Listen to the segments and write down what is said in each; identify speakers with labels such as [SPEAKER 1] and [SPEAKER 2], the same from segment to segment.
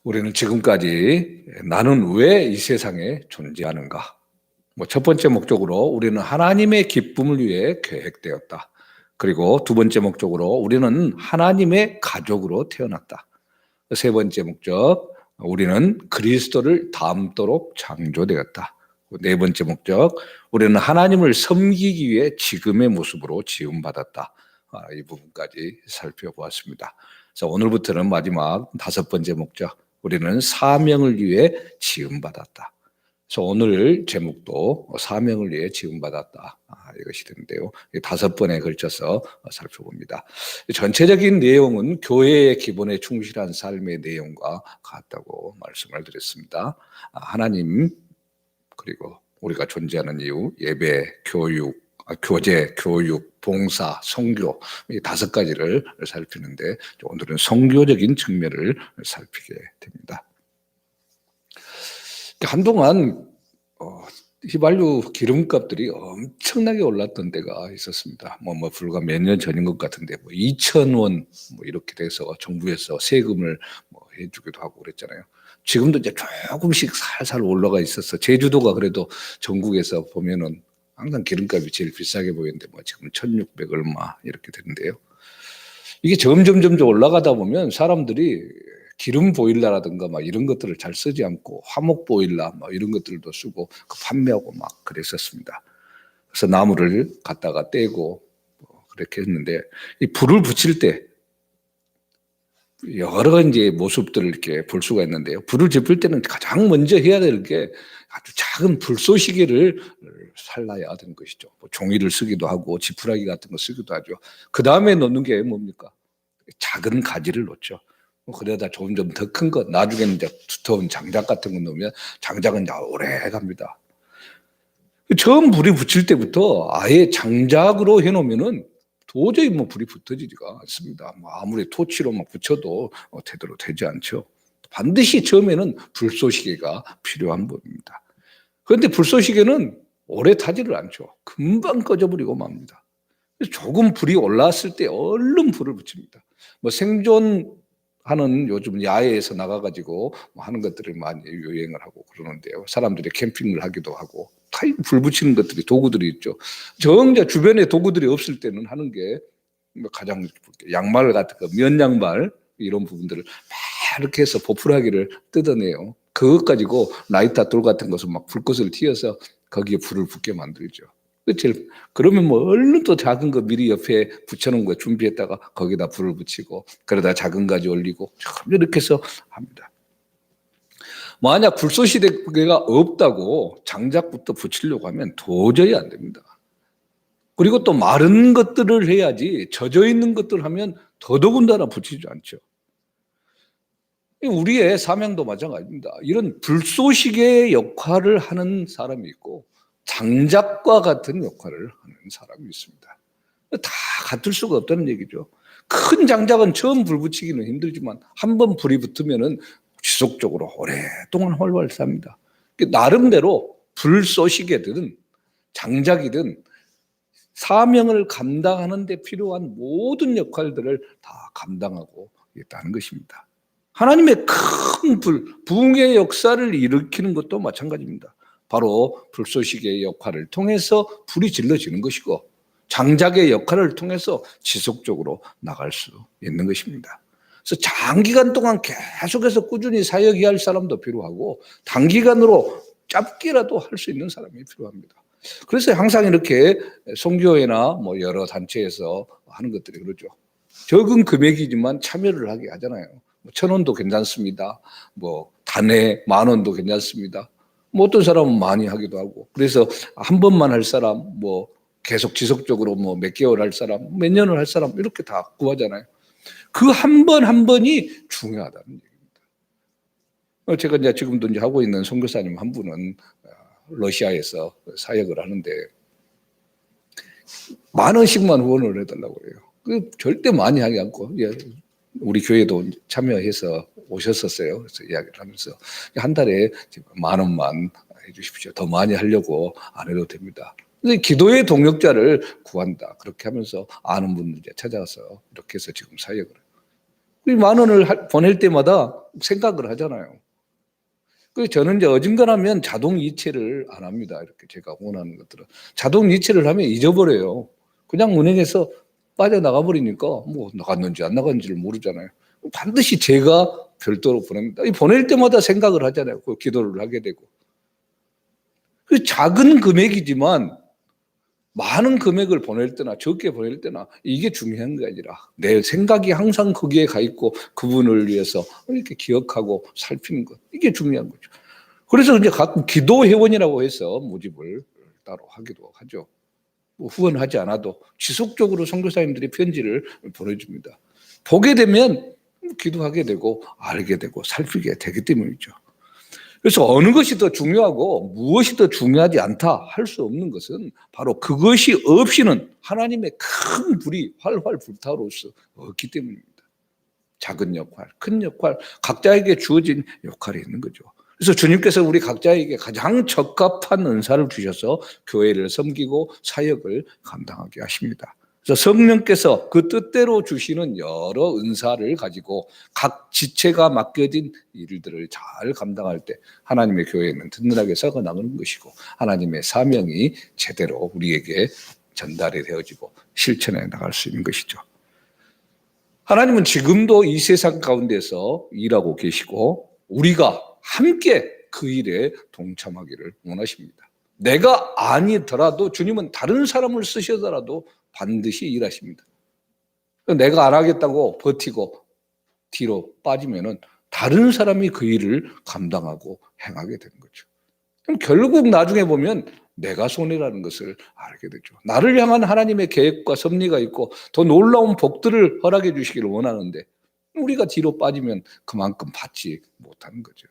[SPEAKER 1] 우리는 지금까지 나는 왜 이 세상에 존재하는가? 첫 번째 목적으로 우리는 하나님의 기쁨을 위해 계획되었다. 그리고 두 번째 목적으로 우리는 하나님의 가족으로 태어났다. 세 번째 목적, 우리는 그리스도를 닮도록 창조되었다. 네 번째 목적, 우리는 하나님을 섬기기 위해 지금의 모습으로 지음받았다. 이 부분까지 살펴보았습니다. 그래서 오늘부터는 마지막 다섯 번째 목적, 우리는 사명을 위해 지음받았다. 그래서 오늘 제목도 사명을 위해 지음받았다. 이것이 되는데요. 다섯 번에 걸쳐서 살펴봅니다. 전체적인 내용은 교회의 기본에 충실한 삶의 내용과 같다고 말씀을 드렸습니다. 하나님, 그리고 우리가 존재하는 이유, 예배, 교육, 교제, 교육, 봉사, 선교, 이 다섯 가지를 살피는데 오늘은 선교적인 측면을 살피게 됩니다. 한동안 휘발유 기름값들이 엄청나게 올랐던 때가 있었습니다. 불과 몇 년 전인 것 같은데 2,000원 이렇게 돼서 정부에서 세금을 해주기도 하고 그랬잖아요. 지금도 이제 조금씩 살살 올라가 있어서 제주도가 그래도 전국에서 보면은 항상 기름값이 제일 비싸게 보이는데 지금 1,600 얼마 이렇게 되는데요. 이게 점점 올라가다 보면 사람들이 기름 보일러라든가 이런 것들을 잘 쓰지 않고 화목 보일러 이런 것들도 쓰고 판매하고 그랬었습니다. 그래서 나무를 갖다가 떼고 그렇게 했는데 이 불을 붙일 때 여러 이제 모습들을 이렇게 볼 수가 있는데요. 불을 지필 때는 가장 먼저 해야 될 게 아주 작은 불쏘시개를 살라야 되는 것이죠. 종이를 쓰기도 하고 지푸라기 같은 거 쓰기도 하죠. 그 다음에 넣는 게 뭡니까? 작은 가지를 넣죠. 그러다 점점 더 큰 것, 나중에는 이제 두터운 장작 같은 거 넣으면 장작은 이제 오래 갑니다. 처음 불이 붙일 때부터 아예 장작으로 해놓으면은 도저히 불이 붙어지지가 않습니다. 아무리 토치로 붙여도 제대로 되지 않죠. 반드시 처음에는 불쏘시개가 필요한 법입니다. 그런데 불쏘시개는 오래 타지를 않죠. 금방 꺼져버리고 맙니다. 조금 불이 올라왔을 때 얼른 불을 붙입니다. 생존하는 요즘 야외에서 나가가지고 하는 것들을 많이 유행을 하고 그러는데요. 사람들이 캠핑을 하기도 하고 불 붙이는 것들이 도구들이 있죠. 정작 주변에 도구들이 없을 때는 하는 게 가장 양말 같은 거, 면 양말 이런 부분들을 막 이렇게 해서 보풀하기를 뜯어내요. 그것 가지고 라이터 돌 같은 것을 불꽃을 튀어서 거기에 불을 붙게 만들죠. 그러면 얼른 또 작은 거 미리 옆에 붙여놓은 거 준비했다가 거기다 불을 붙이고 그러다 작은 가지 올리고 이렇게 해서 합니다. 만약 불쏘시개가 없다고 장작부터 붙이려고 하면 도저히 안 됩니다. 그리고 또 마른 것들을 해야지 젖어 있는 것들 하면 더더군다나 붙이지 않죠. 우리의 사명도 마찬가지입니다. 이런 불쏘시개의 역할을 하는 사람이 있고 장작과 같은 역할을 하는 사람이 있습니다. 다 같을 수가 없다는 얘기죠. 큰 장작은 처음 불 붙이기는 힘들지만 한번 불이 붙으면은 지속적으로 오랫동안 활활 삽니다. 나름대로 불쏘시개든 장작이든 사명을 감당하는 데 필요한 모든 역할들을 다 감당하고 있다는 것입니다. 하나님의 큰 불, 부흥의 역사를 일으키는 것도 마찬가지입니다. 바로 불쏘시개의 역할을 통해서 불이 질러지는 것이고 장작의 역할을 통해서 지속적으로 나갈 수 있는 것입니다. 그래서 장기간 동안 계속해서 꾸준히 사역해야 할 사람도 필요하고 단기간으로 짧게라도 할 수 있는 사람이 필요합니다. 그래서 항상 이렇게 선교회나 여러 단체에서 하는 것들이 그러죠. 적은 금액이지만 참여를 하게 하잖아요. 1,000원도 괜찮습니다. 단에 10,000원도 괜찮습니다. 어떤 사람은 많이 하기도 하고. 그래서 한 번만 할 사람, 계속 지속적으로 몇 개월 할 사람, 몇 년을 할 사람 이렇게 다 구하잖아요. 그 한 번 한 번이 중요하다는 얘기입니다. 제가 이제 지금도 이제 하고 있는 선교사님 한 분은 러시아에서 사역을 하는데 10,000원씩만 후원을 해달라고 해요. 절대 많이 하지 않고 우리 교회도 참여해서 오셨었어요. 그래서 이야기를 하면서 한 달에 10,000원만 해주십시오. 더 많이 하려고 안 해도 됩니다. 기도의 동역자를 구한다. 그렇게 하면서 아는 분들 찾아가서 이렇게 해서 지금 사역을 해요. 이 10,000원을 보낼 때마다 생각을 하잖아요. 그래서 저는 이제 어중간하면 자동 이체를 안 합니다. 이렇게 제가 원하는 것들은. 자동 이체를 하면 잊어버려요. 그냥 은행에서 빠져나가 버리니까 뭐 나갔는지 안 나갔는지를 모르잖아요. 반드시 제가 별도로 보냅니다. 보낼 때마다 생각을 하잖아요. 기도를 하게 되고. 그 작은 금액이지만 많은 금액을 보낼 때나 적게 보낼 때나 이게 중요한 게 아니라 내 생각이 항상 거기에 가 있고 그분을 위해서 이렇게 기억하고 살피는 것, 이게 중요한 거죠. 그래서 이제 가끔 기도 회원이라고 해서 모집을 따로 하기도 하죠. 뭐 후원하지 않아도 지속적으로 선교사님들이 편지를 보내줍니다. 보게 되면 기도하게 되고 알게 되고 살피게 되기 때문이죠. 그래서 어느 것이 더 중요하고 무엇이 더 중요하지 않다 할 수 없는 것은 바로 그것이 없이는 하나님의 큰 불이 활활 불타오를 수 없기 때문입니다. 작은 역할, 큰 역할, 각자에게 주어진 역할이 있는 거죠. 그래서 주님께서 우리 각자에게 가장 적합한 은사를 주셔서 교회를 섬기고 사역을 감당하게 하십니다. 그래서 성령께서 그 뜻대로 주시는 여러 은사를 가지고 각 지체가 맡겨진 일들을 잘 감당할 때 하나님의 교회는 든든하게 썩어 나가는 것이고 하나님의 사명이 제대로 우리에게 전달이 되어지고 실천해 나갈 수 있는 것이죠. 하나님은 지금도 이 세상 가운데서 일하고 계시고 우리가 함께 그 일에 동참하기를 원하십니다. 내가 아니더라도 주님은 다른 사람을 쓰시더라도 반드시 일하십니다. 내가 안 하겠다고 버티고 뒤로 빠지면은 다른 사람이 그 일을 감당하고 행하게 되는 거죠. 그럼 결국 나중에 보면 내가 손해라는 것을 알게 되죠. 나를 향한 하나님의 계획과 섭리가 있고 더 놀라운 복들을 허락해 주시기를 원하는데 우리가 뒤로 빠지면 그만큼 받지 못하는 거죠.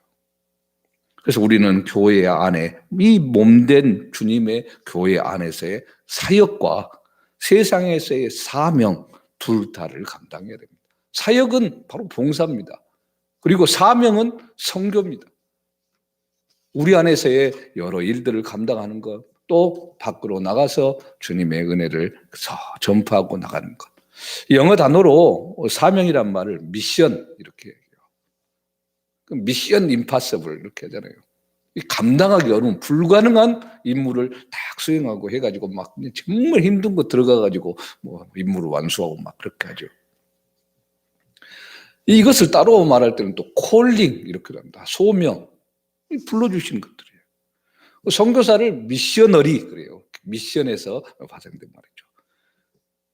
[SPEAKER 1] 그래서 우리는 교회 안에 이 몸된 주님의 교회 안에서의 사역과 세상에서의 사명 둘 다를 감당해야 됩니다. 사역은 바로 봉사입니다. 그리고 사명은 선교입니다. 우리 안에서의 여러 일들을 감당하는 것, 또 밖으로 나가서 주님의 은혜를 전파하고 나가는 것. 영어 단어로 사명이란 말을 미션 이렇게 얘기해요. 미션 임파서블 이렇게 하잖아요. 감당하기 어려운 불가능한 임무를 딱 수행하고 해가지고 막 정말 힘든 거 들어가가지고 뭐 임무를 완수하고 막 그렇게 하죠. 이것을 따로 말할 때는 또 콜링 이렇게 합니다. 소명 불러주시는 것들이에요. 선교사를 미셔너리 그래요. 미션에서 파생된 말이죠.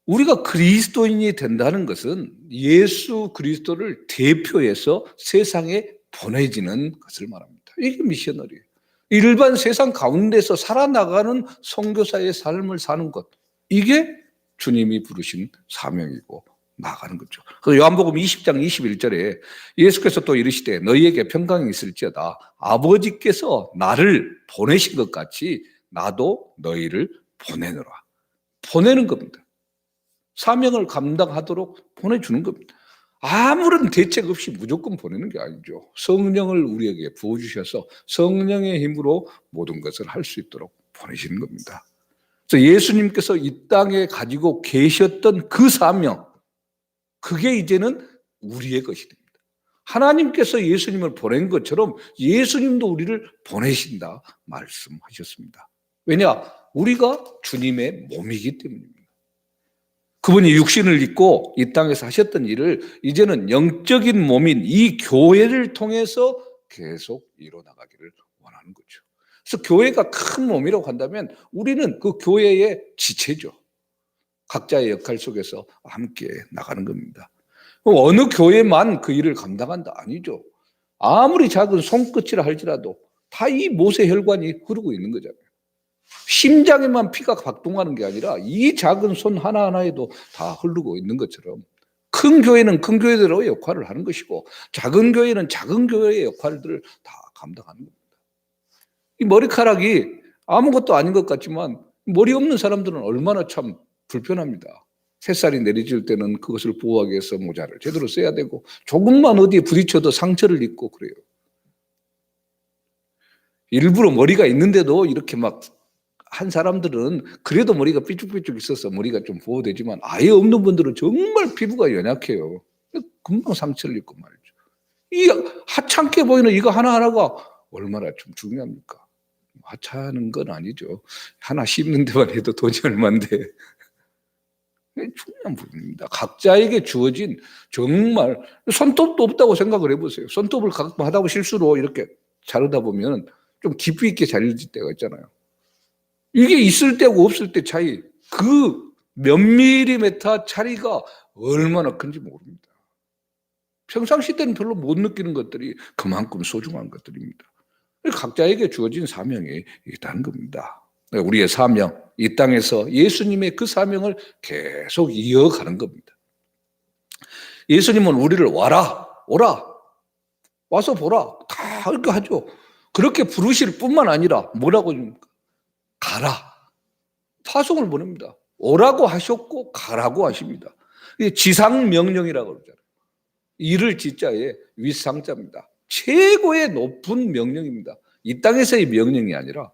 [SPEAKER 1] 우리가 그리스도인이 된다는 것은 예수 그리스도를 대표해서 세상에 보내지는 것을 말합니다. 이게 미셔너리예요. 일반 세상 가운데서 살아나가는 선교사의 삶을 사는 것, 이게 주님이 부르신 사명이고 나가는 거죠. 그래서 요한복음 20장 21절에 예수께서 또 이르시되 너희에게 평강이 있을지어다 아버지께서 나를 보내신 것 같이 나도 너희를 보내노라. 보내는 겁니다. 사명을 감당하도록 보내주는 겁니다. 아무런 대책 없이 무조건 보내는 게 아니죠. 성령을 우리에게 부어주셔서 성령의 힘으로 모든 것을 할 수 있도록 보내시는 겁니다. 그래서 예수님께서 이 땅에 가지고 계셨던 그 사명, 그게 이제는 우리의 것이 됩니다. 하나님께서 예수님을 보낸 것처럼 예수님도 우리를 보내신다 말씀하셨습니다. 왜냐? 우리가 주님의 몸이기 때문입니다. 그분이 육신을 입고 이 땅에서 하셨던 일을 이제는 영적인 몸인 이 교회를 통해서 계속 이뤄나가기를 원하는 거죠. 그래서 교회가 큰 몸이라고 한다면 우리는 그 교회의 지체죠. 각자의 역할 속에서 함께 나가는 겁니다. 어느 교회만 그 일을 감당한다? 아니죠. 아무리 작은 손끝이라 할지라도 다 이 모세 혈관이 흐르고 있는 거잖아요. 심장에만 피가 박동하는 게 아니라 이 작은 손 하나하나에도 다 흐르고 있는 것처럼 큰 교회는 큰 교회대로 역할을 하는 것이고 작은 교회는 작은 교회의 역할들을 다 감당하는 겁니다. 이 머리카락이 아무것도 아닌 것 같지만 머리 없는 사람들은 얼마나 참 불편합니다. 새살이 내려질 때는 그것을 보호하기 위해서 모자를 제대로 써야 되고 조금만 어디에 부딪혀도 상처를 입고 그래요. 일부러 머리가 있는데도 이렇게 막 한 사람들은 그래도 머리가 삐쭉삐쭉 있어서 머리가 좀 보호되지만 아예 없는 분들은 정말 피부가 연약해요. 금방 상처를 입고 말이죠. 이 하찮게 보이는 이거 하나하나가 얼마나 좀 중요합니까? 하찮은 건 아니죠. 하나 씹는 데만 해도 돈이 얼만데. 중요한 부분입니다. 각자에게 주어진 정말 손톱도 없다고 생각을 해보세요. 손톱을 가끔 하다 보면 실수로 이렇게 자르다 보면 좀 깊이 있게 잘릴 때가 있잖아요. 이게 있을 때고 없을 때 차이, 그 몇 밀리미터 차이가 얼마나 큰지 모릅니다. 평상시 때는 별로 못 느끼는 것들이 그만큼 소중한 것들입니다. 각자에게 주어진 사명이 있다는 겁니다. 우리의 사명, 이 땅에서 예수님의 그 사명을 계속 이어가는 겁니다. 예수님은 우리를 와라, 오라, 와서 보라, 다 이렇게 하죠. 그렇게 부르실 뿐만 아니라 뭐라고 합니까? 가라. 파송을 보냅니다. 오라고 하셨고 가라고 하십니다. 이게 지상명령이라고 그러잖아요. 이를 지자에 윗상자입니다. 최고의 높은 명령입니다. 이 땅에서의 명령이 아니라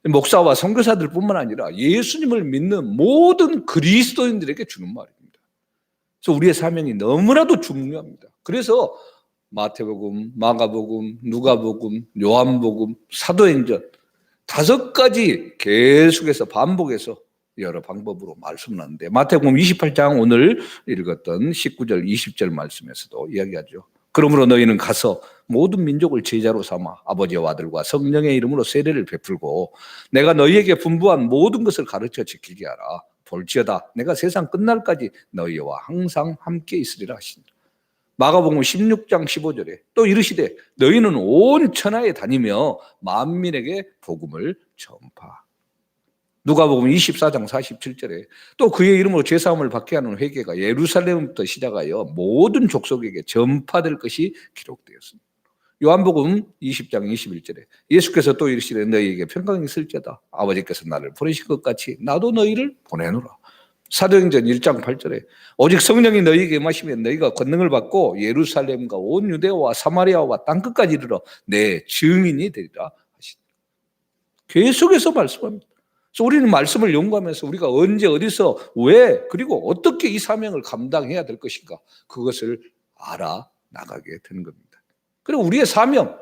[SPEAKER 1] 목사와 선교사들 뿐만 아니라 예수님을 믿는 모든 그리스도인들에게 주는 말입니다. 그래서 우리의 사명이 너무나도 중요합니다. 그래서 마태복음, 마가복음, 누가복음, 요한복음, 사도행전 5가지 계속해서 반복해서 여러 방법으로 말씀하는데 마태복음 28장 오늘 읽었던 19절 20절 말씀에서도 이야기하죠. 그러므로 너희는 가서 모든 민족을 제자로 삼아 아버지와 아들과 성령의 이름으로 세례를 베풀고 내가 너희에게 분부한 모든 것을 가르쳐 지키게 하라. 볼지어다 내가 세상 끝날까지 너희와 항상 함께 있으리라 하시니라. 마가복음 16장 15절에 또 이르시되 너희는 온 천하에 다니며 만민에게 복음을 전파. 누가복음 24장 47절에 또 그의 이름으로 죄사함을 받게 하는 회개가 예루살렘부터 시작하여 모든 족속에게 전파될 것이 기록되었습니다. 요한복음 20장 21절에 예수께서 또 이르시되 너희에게 평강이 있을지어다 아버지께서 나를 보내신 것 같이 나도 너희를 보내노라. 사도행전 1장 8절에 오직 성령이 너희에게 임하시면 너희가 권능을 받고 예루살렘과 온 유대와 사마리아와 땅끝까지 이르러 내 증인이 되리라 하시니 계속해서 말씀합니다. 그래서 우리는 말씀을 연구하면서 우리가 언제 어디서 왜 그리고 어떻게 이 사명을 감당해야 될 것인가 그것을 알아나가게 되는 겁니다. 그리고 우리의 사명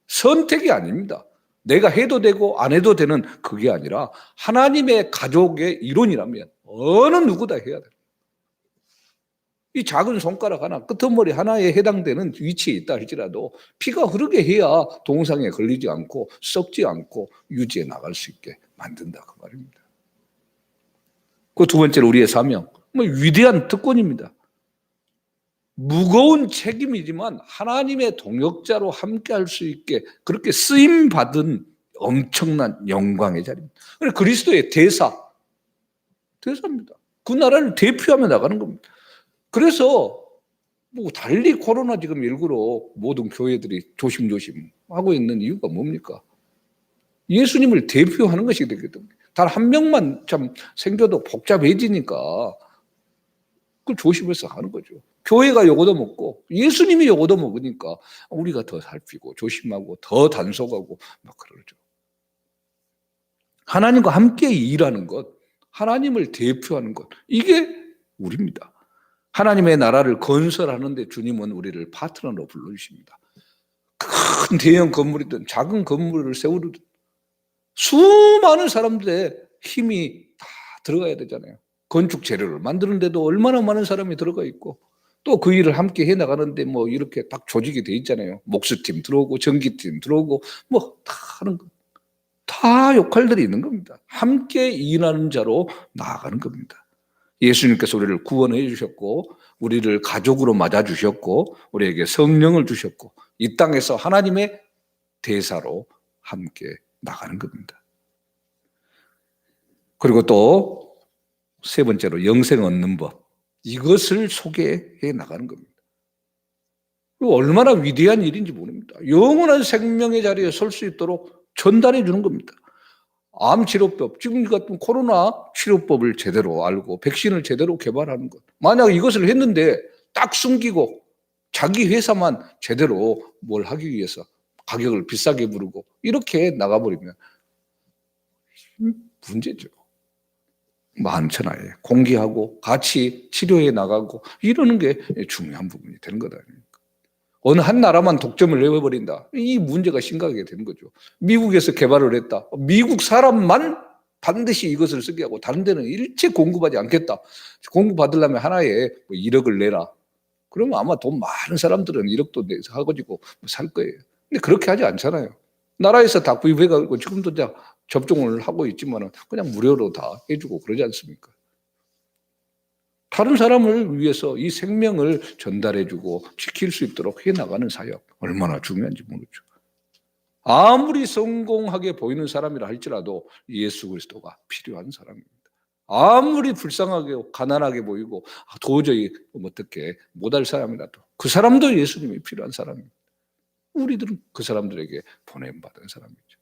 [SPEAKER 1] 선택이 아닙니다. 내가 해도 되고 안 해도 되는 그게 아니라 하나님의 가족의 이론이라면 어느 누구다 해야 돼요. 이 작은 손가락 하나, 끄트머리 하나에 해당되는 위치에 있다 할지라도 피가 흐르게 해야 동상에 걸리지 않고 썩지 않고 유지해 나갈 수 있게 만든다 그 말입니다. 그 두 번째로 우리의 사명, 위대한 특권입니다. 무거운 책임이지만 하나님의 동역자로 함께 할 수 있게 그렇게 쓰임받은 엄청난 영광의 자리입니다. 그리스도의 대사입니다. 그 나라를 대표하며 나가는 겁니다. 그래서 달리 코로나 지금 19로 모든 교회들이 조심조심 하고 있는 이유가 뭡니까? 예수님을 대표하는 것이 되거든요. 단 한 명만 참 생겨도 복잡해지니까 그걸 조심해서 하는 거죠. 교회가 요거도 먹고 예수님이 요거도 먹으니까 우리가 더 살피고 조심하고 더 단속하고 막 그러죠. 하나님과 함께 일하는 것, 하나님을 대표하는 것, 이게 우리입니다. 하나님의 나라를 건설하는데 주님은 우리를 파트너로 불러주십니다. 큰 대형 건물이든 작은 건물을 세우든 수많은 사람들의 힘이 다 들어가야 되잖아요. 건축 재료를 만드는데도 얼마나 많은 사람이 들어가 있고 또 그 일을 함께 해 나가는데 이렇게 딱 조직이 돼 있잖아요. 목수팀 들어오고 전기팀 들어오고 다 하는 거. 다 역할들이 있는 겁니다. 함께 일하는 자로 나아가는 겁니다. 예수님께서 우리를 구원해 주셨고 우리를 가족으로 맞아 주셨고 우리에게 성령을 주셨고 이 땅에서 하나님의 대사로 함께 나가는 겁니다. 그리고 또 세 번째로 영생 얻는 법, 이것을 소개해 나가는 겁니다. 얼마나 위대한 일인지 모릅니다. 영원한 생명의 자리에 설 수 있도록 전달해 주는 겁니다. 암 치료법, 지금 같은 코로나 치료법을 제대로 알고 백신을 제대로 개발하는 것. 만약 이것을 했는데 딱 숨기고 자기 회사만 제대로 뭘 하기 위해서 가격을 비싸게 부르고 이렇게 나가버리면 문제죠. 많잖아요. 공개하고 같이 치료해 나가고 이러는 게 중요한 부분이 되는 거다. 어느 한 나라만 독점을 내버린다. 이 문제가 심각하게 되는 거죠. 미국에서 개발을 했다. 미국 사람만 반드시 이것을 쓰게 하고 다른 데는 일체 공급하지 않겠다. 공급받으려면 하나에 1억을 내라. 그러면 아마 돈 많은 사람들은 1억도 내서 해가지고 살 거예요. 근데 그렇게 하지 않잖아요. 나라에서 다 구입해가지고 지금도 접종을 하고 있지만 그냥 무료로 다 해주고 그러지 않습니까? 다른 사람을 위해서 이 생명을 전달해주고 지킬 수 있도록 해나가는 사역 얼마나 중요한지 모르죠. 아무리 성공하게 보이는 사람이라 할지라도 예수 그리스도가 필요한 사람입니다. 아무리 불쌍하게 가난하게 보이고 도저히 어떻게 못할 사람이라도 그 사람도 예수님이 필요한 사람입니다. 우리들은 그 사람들에게 보냄받은 사람이죠.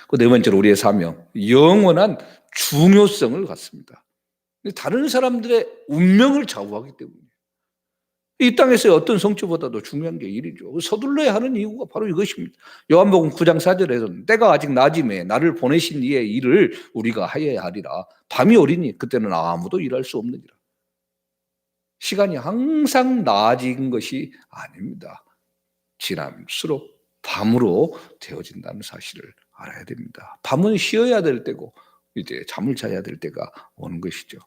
[SPEAKER 1] 그 네 번째로 우리의 사명, 영원한 중요성을 갖습니다. 다른 사람들의 운명을 좌우하기 때문이에요. 이 땅에서의 어떤 성취보다도 중요한 게 일이죠. 서둘러야 하는 이유가 바로 이것입니다. 요한복음 9장 4절에서는 때가 아직 낮임에 나를 보내신 이의 일을 우리가 하여야 하리라. 밤이 오리니 그때는 아무도 일할 수 없느니라. 시간이 항상 나아진 것이 아닙니다. 지날수록 밤으로 되어진다는 사실을 알아야 됩니다. 밤은 쉬어야 될 때고 이제 잠을 자야 될 때가 오는 것이죠.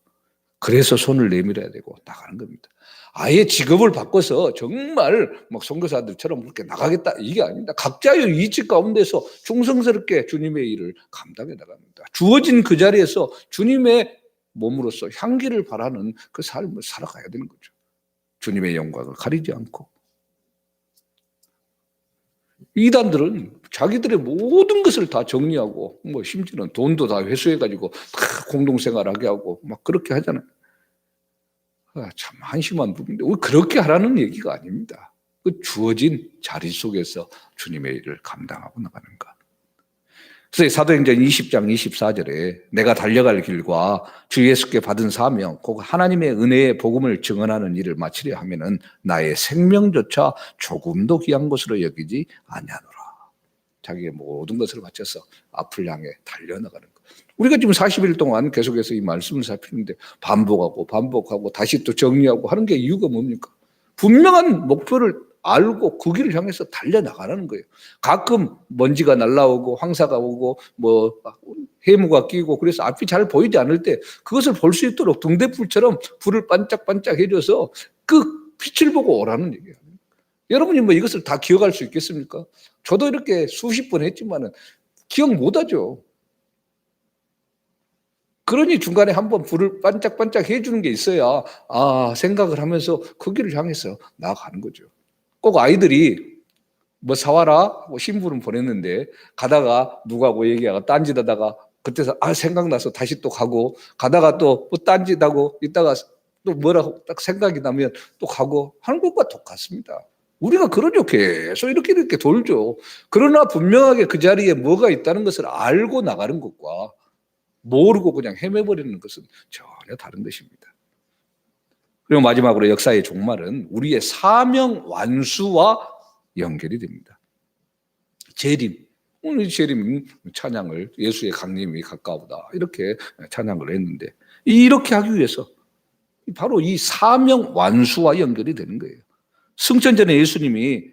[SPEAKER 1] 그래서 손을 내밀어야 되고 나가는 겁니다. 아예 직업을 바꿔서 정말 막 선교사들처럼 그렇게 나가겠다 이게 아닙니다. 각자의 이직 가운데서 충성스럽게 주님의 일을 감당해 나갑니다. 주어진 그 자리에서 주님의 몸으로서 향기를 바라는 그 삶을 살아가야 되는 거죠. 주님의 영광을 가리지 않고. 이단들은 자기들의 모든 것을 다 정리하고 뭐 심지어는 돈도 다 회수해가지고 다 공동생활하게 하고 막 그렇게 하잖아요. 참 한심한 부분인데 그렇게 하라는 얘기가 아닙니다. 그 주어진 자리 속에서 주님의 일을 감당하고 나가는가. 그래서 사도행전 20장 24절에 내가 달려갈 길과 주 예수께 받은 사명, 곧 하나님의 은혜의 복음을 증언하는 일을 마치려 하면은 나의 생명조차 조금도 귀한 것으로 여기지 아니하노라. 자기의 모든 것을 바쳐서 앞을 향해 달려나가는 것. 우리가 지금 40일 동안 계속해서 이 말씀을 살피는데 반복하고 다시 또 정리하고 하는 게 이유가 뭡니까? 분명한 목표를 알고 그 길을 향해서 달려나가는 거예요. 가끔 먼지가 날라오고 황사가 오고 뭐 해무가 끼고 그래서 앞이 잘 보이지 않을 때 그것을 볼 수 있도록 등대불처럼 불을 반짝반짝 해줘서 그 빛을 보고 오라는 얘기예요. 여러분이 뭐 이것을 다 기억할 수 있겠습니까? 저도 이렇게 수십 번 했지만은 기억 못하죠. 그러니 중간에 한번 불을 반짝반짝 해주는 게 있어야 생각을 하면서 그 길을 향해서 나아가는 거죠. 꼭 아이들이 뭐 사와라 뭐 신부름 보냈는데 가다가 누구하고 얘기하다가 딴짓하다가 그때서 생각나서 다시 또 가다가 또 뭐 딴짓하고 있다가 또 뭐라고 딱 생각이 나면 또 가고 하는 것과 똑같습니다. 우리가 그러죠. 계속 이렇게 돌죠. 그러나 분명하게 그 자리에 뭐가 있다는 것을 알고 나가는 것과 모르고 그냥 헤매버리는 것은 전혀 다른 것입니다. 그리고 마지막으로 역사의 종말은 우리의 사명 완수와 연결이 됩니다. 재림. 오늘 재림 찬양을 예수의 강림이 가까우다 이렇게 찬양을 했는데 이렇게 하기 위해서 바로 이 사명 완수와 연결이 되는 거예요. 승천 전에 예수님이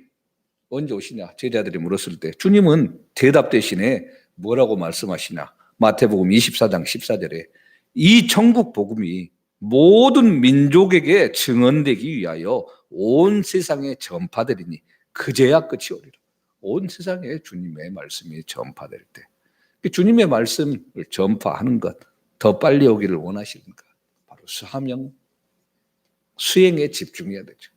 [SPEAKER 1] 언제 오시냐 제자들이 물었을 때 주님은 대답 대신에 뭐라고 말씀하시냐. 마태복음 24장 14절에 이 천국 복음이 모든 민족에게 증언되기 위하여 온 세상에 전파되리니 그제야 끝이 오리라. 온 세상에 주님의 말씀이 전파될 때 주님의 말씀을 전파하는 것 더 빨리 오기를 원하시는가? 바로 사명 수행에 집중해야 되죠.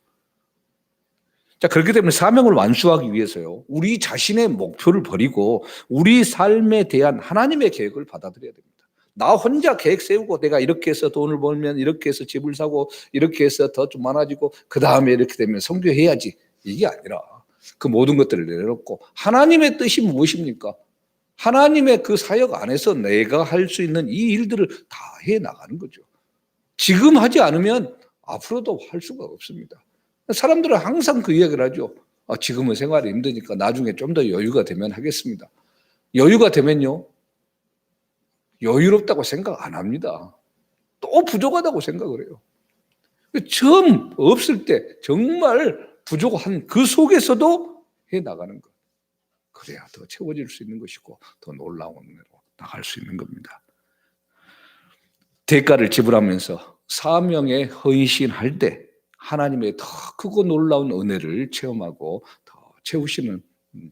[SPEAKER 1] 자, 그렇기 때문에 사명을 완수하기 위해서요, 우리 자신의 목표를 버리고 우리 삶에 대한 하나님의 계획을 받아들여야 됩니다. 나 혼자 계획 세우고 내가 이렇게 해서 돈을 벌면 이렇게 해서 집을 사고 이렇게 해서 더 좀 많아지고 그 다음에 이렇게 되면 선교해야지 이게 아니라 그 모든 것들을 내려놓고 하나님의 뜻이 무엇입니까? 하나님의 그 사역 안에서 내가 할 수 있는 이 일들을 다 해나가는 거죠. 지금 하지 않으면 앞으로도 할 수가 없습니다. 사람들은 항상 그 이야기를 하죠. 지금은 생활이 힘드니까 나중에 좀 더 여유가 되면 하겠습니다. 여유가 되면요, 여유롭다고 생각 안 합니다. 또 부족하다고 생각을 해요. 점 없을 때 정말 부족한 그 속에서도 해나가는 것. 그래야 더 채워질 수 있는 것이고 더 놀라운 은혜로 나갈 수 있는 겁니다. 대가를 지불하면서 사명에 헌신할 때 하나님의 더 크고 놀라운 은혜를 체험하고 더 채우시는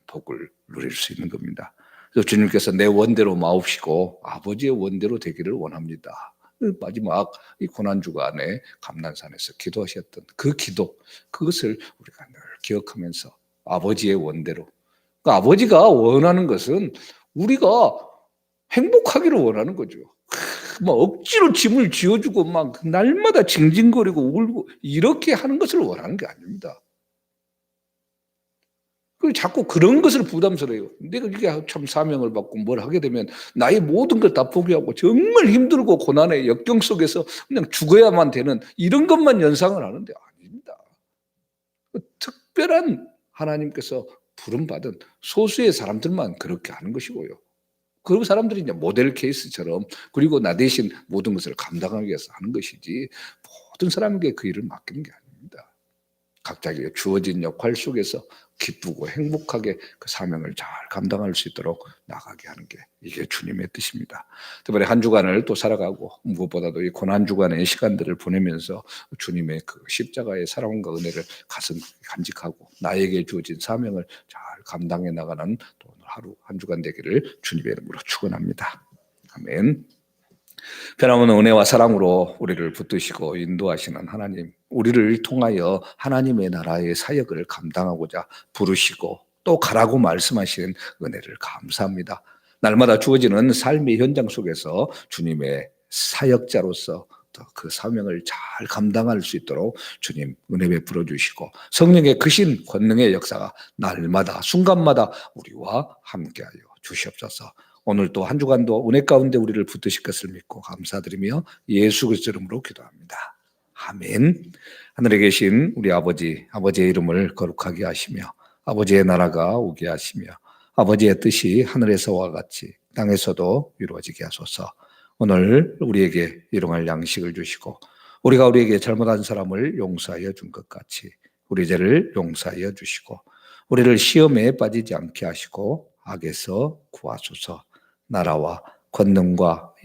[SPEAKER 1] 복을 누릴 수 있는 겁니다. 그래서 주님께서 내 원대로 마옵시고 아버지의 원대로 되기를 원합니다. 마지막 이 고난주간에 감난산에서 기도하셨던 그 기도, 그것을 우리가 늘 기억하면서 아버지의 원대로, 그러니까 아버지가 원하는 것은 우리가 행복하기를 원하는 거죠. 막 억지로 짐을 지어주고 막 날마다 징징거리고 울고 이렇게 하는 것을 원하는 게 아닙니다. 자꾸 그런 것을 부담스러워요. 내가 이게 참 사명을 받고 뭘 하게 되면 나의 모든 걸 다 포기하고 정말 힘들고 고난의 역경 속에서 그냥 죽어야만 되는 이런 것만 연상을 하는데 아닙니다. 특별한 하나님께서 부름받은 소수의 사람들만 그렇게 하는 것이고요. 그 사람들이 이제 모델 케이스처럼 그리고 나 대신 모든 것을 감당하기 위해서 하는 것이지 모든 사람에게 그 일을 맡기는 게 아닙니다. 각자에게 주어진 역할 속에서 기쁘고 행복하게 그 사명을 잘 감당할 수 있도록 나가게 하는 게 이게 주님의 뜻입니다. 특별히 한 주간을 또 살아가고 무엇보다도 이 고난 주간의 시간들을 보내면서 주님의 그 십자가의 사랑과 은혜를 가슴 간직하고 나에게 주어진 사명을 잘 감당해 나가는 또 오늘 하루 한 주간 되기를 주님의 이름으로 축원합니다. 아멘. 변함없는 은혜와 사랑으로 우리를 붙드시고 인도하시는 하나님, 우리를 통하여 하나님의 나라의 사역을 감당하고자 부르시고 또 가라고 말씀하시는 은혜를 감사합니다. 날마다 주어지는 삶의 현장 속에서 주님의 사역자로서 그 사명을 잘 감당할 수 있도록 주님 은혜 베풀어 주시고 성령의 크신 권능의 역사가 날마다 순간마다 우리와 함께하여 주시옵소서. 오늘 또 한 주간도 은혜 가운데 우리를 붙드실 것을 믿고 감사드리며 예수 그리스도 이름으로 기도합니다. 아멘. 하늘에 계신 우리 아버지의 이름을 거룩하게 하시며 아버지의 나라가 오게 하시며 아버지의 뜻이 하늘에서와 같이 땅에서도 이루어지게 하소서. 오늘 우리에게 일용할 양식을 주시고 우리에게 잘못한 사람을 용서하여 준 것 같이 우리 죄를 용서하여 주시고 우리를 시험에 빠지지 않게 하시고 악에서 구하소서. 나라와 권능과